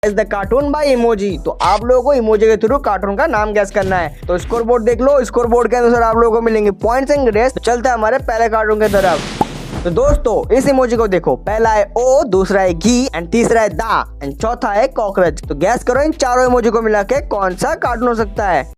Is the cartoon by emoji. तो आप लोगों को इमोजी के थ्रू कार्टून का नाम गैस करना है। तो स्कोर बोर्ड देख लो, स्कोर बोर्ड के अनुसार आप लोगों को मिलेंगे पॉइंट्स एंड ग्रेड्स। तो चलते हैं हमारे पहले कार्टून की तरफ। तो दोस्तों इस इमोजी को देखो, पहला है ओ, दूसरा है घी एंड तीसरा है दा एंड चौथा है कॉकरोच। तो गैस करो इन चारों इमोजी को मिला के कौन सा कार्टून हो सकता है।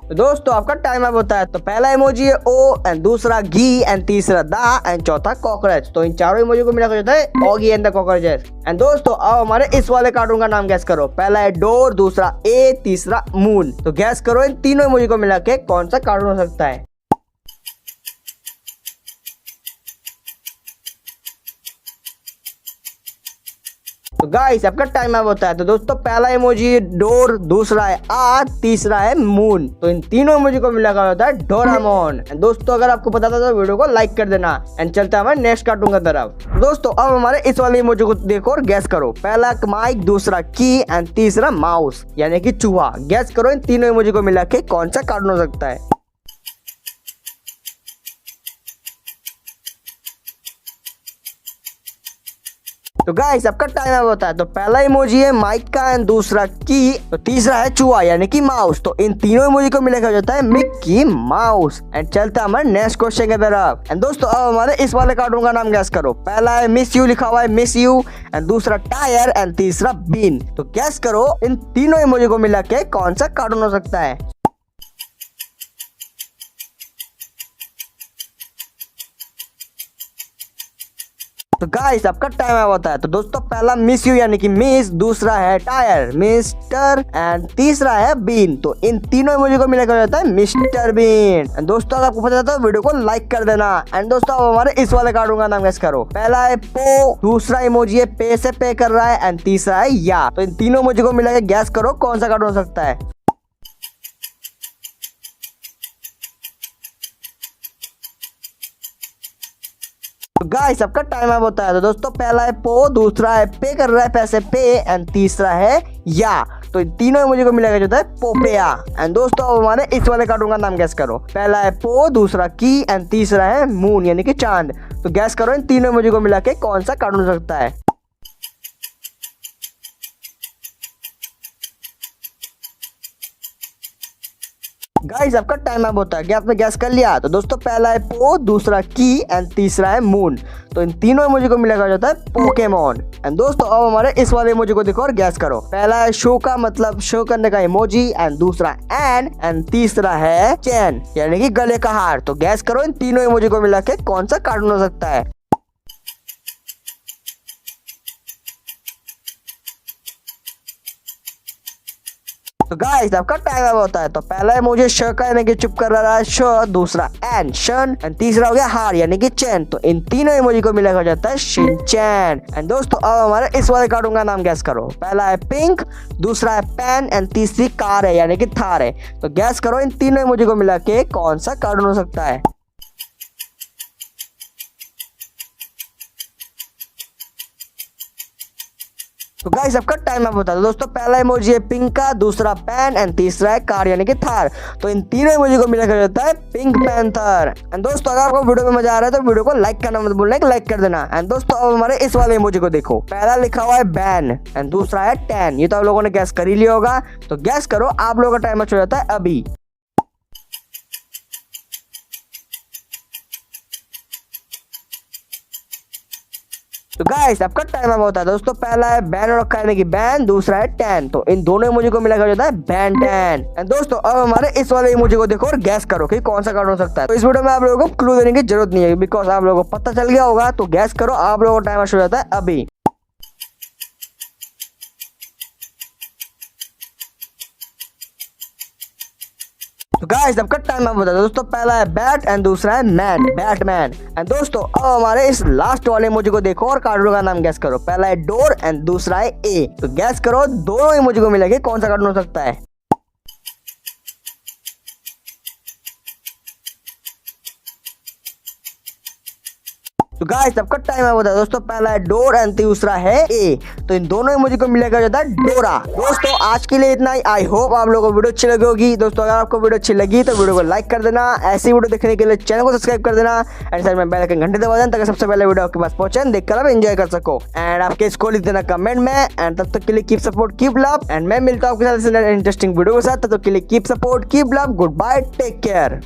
तो दोस्तों आपका टाइम अप होता है। तो पहला इमोजी है ओ एंड दूसरा घी एंड तीसरा दा एंड चौथा कॉकरोच। तो इन चारों इमोजी को मिलाकर होता है Oggy and the cockroaches. And दोस्तों अब हमारे इस वाले कार्टून का नाम गैस करो, पहला है डोर, दूसरा ए, तीसरा मून। तो गैस करो इन तीनों इमोजी को मिला के कौन सा कार्टून हो सकता है। तो गाइस आपका टाइम अप होता है। तो दोस्तों पहला इमोजी डोर, दूसरा है आ, तीसरा है मून। तो इन तीनों इमोजी को मिलाकर होता है डोरामोन। एंड दोस्तों अगर आपको पता था तो वीडियो को लाइक कर देना। एंड चलते हैं हमारे नेक्स्ट कार्टून की तरफ। दोस्तों अब हमारे इस वाले इमोजी को देखो और गैस करो, पहला माइक, दूसरा की एंड तीसरा माउस यानी कि चूहा। गैस करो इन तीनों इमोजी को मिला के कौन सा कार्टून हो सकता है। तो गाइस आपका टाइम अप होता है। तो पहला इमोजी है माइक का एंड दूसरा की, तो तीसरा है चूहा यानी कि माउस। तो इन तीनों इमोजी को मिलाकर जाता है मिक्की माउस। एंड चलते हैं हमारे नेक्स्ट क्वेश्चन की तरफ। एंड दोस्तों अब हमारे इस वाले कार्टून का नाम गैस करो, पहला है मिस यू, लिखा हुआ है मिस यू एंड दूसरा टायर एंड तीसरा बीन। तो गैस करो इन तीनों इमोजी को मिला के कौन सा कार्टून हो सकता है। तो गाइस आपका टाइम अप होता है। तो दोस्तों पहला मिस यू यानी कि मिस, दूसरा है टायर मिस्टर एंड तीसरा है बीन। तो इन तीनों इमोजी को मिलाकर जाता है मिस्टर बीन। एंड दोस्तों अगर आपको पता था तो वीडियो को लाइक कर देना। एंड दोस्तों अब हमारे इस वाले कार्टून का नाम गैस करो, पहला है पो, दूसरा इमोजी है पे से पे कर रहा है एंड तीसरा है या। तो इन तीनों इमोजी को मिलाकर गैस करो कौन सा कार्टून हो सकता है। तो गाइस आपका टाइम अप होता है। तो दोस्तों पहला है पो, दूसरा है पे कर रहा है पैसे पे एंड तीसरा है या। तो इन तीनों इमोजी को मिलाकर जाता है पोपेया। एंड दोस्तों अब हमारे इस वाले कार्टून का नाम गैस करो, पहला है पो, दूसरा की एंड तीसरा है मून यानी कि चांद। तो गैस करो इन तीनों इमोजी को मिला के कौन सा कार्टून हो सकता है। गाइस आपका टाइम अप होता है। क्या आपने गैस कर लिया। तो दोस्तों पहला है पो, दूसरा की एंड तीसरा है मून। तो इन तीनों इमोजी को मिलाकर जाता है पोकेमोन। एंड दोस्तों अब हमारे इस वाले इमोजी को देखो और गैस करो, पहला है शो का मतलब शो करने का इमोजी एंड दूसरा एंड तीसरा है चैन यानी कि गले का हार। तो गैस करो इन तीनों इमोजी को मिला के कौन सा कार्टून हो सकता है। तो गाइस आपका टाइम अप होता है। तो पहला इमोजी श का यानी कि चुप कर रहा है श, दूसरा एंड शन एंड तीसरा हो गया हार यानी कि चैन। तो इन तीनों इमोजी को मिलाकर जाता है शिनचैन। एंड दोस्तों अब हमारे इस वाले कार्टून का नाम गैस करो, पहला है पिंक, दूसरा है पेन एंड तीसरी कार है यानी कि थार है। तो गैस करो इन तीनों इमोजी को मिला के कौन सा कार्टून हो सकता है। तो गाइस आपका टाइम अप होता है। दोस्तों पहला इमोजी है पिंक का, दूसरा पेन एंड तीसरा है कार यानी कि थार। तो इन तीनों इमोजी को मिलाकर जाता है पिंक पैंथर। एंड दोस्तों अगर आपको वीडियो में मजा आ रहा है तो वीडियो को लाइक करना मत भूलना, लाइक कर देना। एंड दोस्तों अब हमारे इस वाले इमोजी को देखो, पहला लिखा हुआ है बैन एंड दूसरा है टैन। ये तो आप लोगों ने गैस कर ही लिया होगा। तो गैस करो आप लोगों का टाइम हो जाता है अभी। तो गाइस आपका टाइम अप होता है। दोस्तों पहला है बैन रखा है यानी कि बैन, दूसरा है टैन। तो इन दोनों इमोजी को मिलाकर जाता है बैन टैन। एंड दोस्तों अब हमारे इस वाले इमोजी को देखो और गैस करो कि कौन सा कार्टून हो सकता है। तो इस वीडियो में आप लोगों को क्लू देने की जरूरत नहीं है बिकॉज आप लोगों को पता चल गया होगा। तो गैस करो आप लोगों का टाइम हो जाता है अभी। तो गाइस आपका टाइम अप होता है। दोस्तों पहला है बैट एंड दूसरा है मैन, बैटमैन। एंड दोस्तों अब हमारे इस लास्ट वाले इमोजी को देखो और कार्टून का नाम गैस करो, पहला है डोर एंड दूसरा है ए। तो गैस करो दोनों इमोजी को मिला के कौन सा कार्टून हो सकता है। तो गाइस सबका टाइम है बता दोस्तों, पहला है डोर एंड दूसरा है ए। तो इन दोनों इमोजी को मिलेगा जाता है डोरा। दोस्तों आज के लिए इतना ही। आई होप आप लोगों को वीडियो अच्छी लगी होगी। दोस्तों अगर आपको वीडियो अच्छी लगी तो वीडियो को लाइक कर देना, ऐसी वीडियो देखने के लिए चैनल को सब्सक्राइब कर देना एंड साइड में बेल आइकन घंटे दबा देना ताकि सबसे पहले वीडियो आपके पास पहुंचे, देखकर आप एंजॉय कर सको। एंड आपके इसको लिख देना कमेंट में। एंड तब तक के लिए keep support keep love and मैं मिलता हूं आपके साथ इंटरेस्टिंग वीडियो के साथ। तब तक के लिए keep support keep love, good bye, take care.